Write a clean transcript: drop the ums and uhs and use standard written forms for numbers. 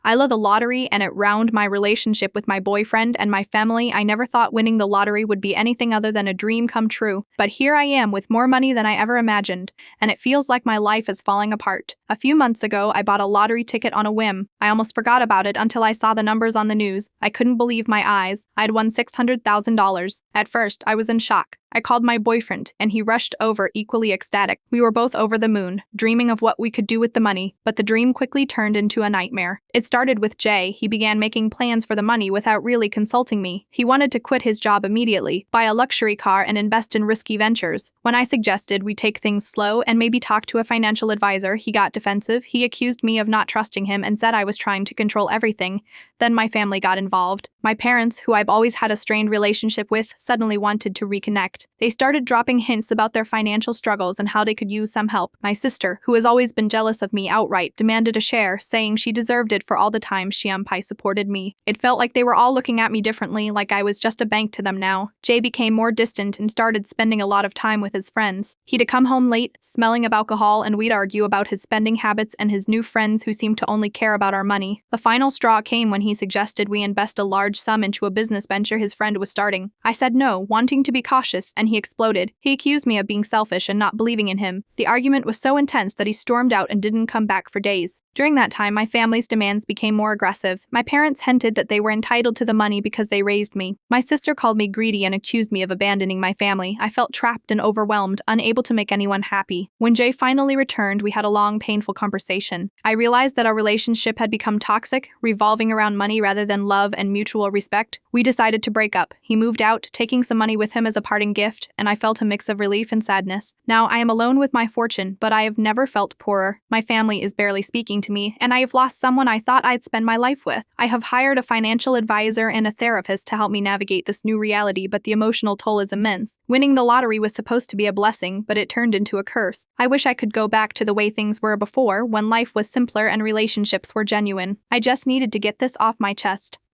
I love the lottery and it ruined my relationship with my boyfriend and my family. I never thought winning the lottery would be anything other than a dream come true. But here I am with more money than I ever imagined, and it feels like my life is falling apart. A few months ago, I bought a lottery ticket on a whim. I almost forgot about it until I saw the numbers on the news. I couldn't believe my eyes. I'd won $600,000. At first, I was in shock. I called my boyfriend, and he rushed over, equally ecstatic. We were both over the moon, dreaming of what we could do with the money, but the dream quickly turned into a nightmare. It started with Jay. He began making plans for the money without really consulting me. He wanted to quit his job immediately, buy a luxury car, and invest in risky ventures. When I suggested we take things slow and maybe talk to a financial advisor, he got defensive. He accused me of not trusting him and said I was trying to control everything. Then my family got involved. My parents, who I've always had a strained relationship with, suddenly wanted to reconnect. They started dropping hints about their financial struggles and how they could use some help. My sister, who has always been jealous of me outright, demanded a share, saying she deserved it for all the time she supported me. It felt like they were all looking at me differently, like I was just a bank to them now. Jay became more distant and started spending a lot of time with his friends. He'd come home late, smelling of alcohol, and we'd argue about his spending habits and his new friends who seemed to only care about our money. The final straw came when he suggested we invest a large sum into a business venture his friend was starting. I said no, wanting to be cautious, and he exploded. He accused me of being selfish and not believing in him. The argument was so intense that he stormed out and didn't come back for days. During that time, my family's demands became more aggressive. My parents hinted that they were entitled to the money because they raised me. My sister called me greedy and accused me of abandoning my family. I felt trapped and overwhelmed, unable to make anyone happy. When Jay finally returned, we had a long, painful conversation. I realized that our relationship had become toxic, revolving around money rather than love and mutual respect. We decided to break up. He moved out, taking some money with him as a parting gift, and I felt a mix of relief and sadness. Now I am alone with my fortune, but I have never felt poorer. My family is barely speaking to me, and I have lost someone I thought I'd spend my life with. I have hired a financial advisor and a therapist to help me navigate this new reality, but the emotional toll is immense. Winning the lottery was supposed to be a blessing, but it turned into a curse. I wish I could go back to the way things were before, when life was simpler and relationships were genuine. I just needed to get this off my chest.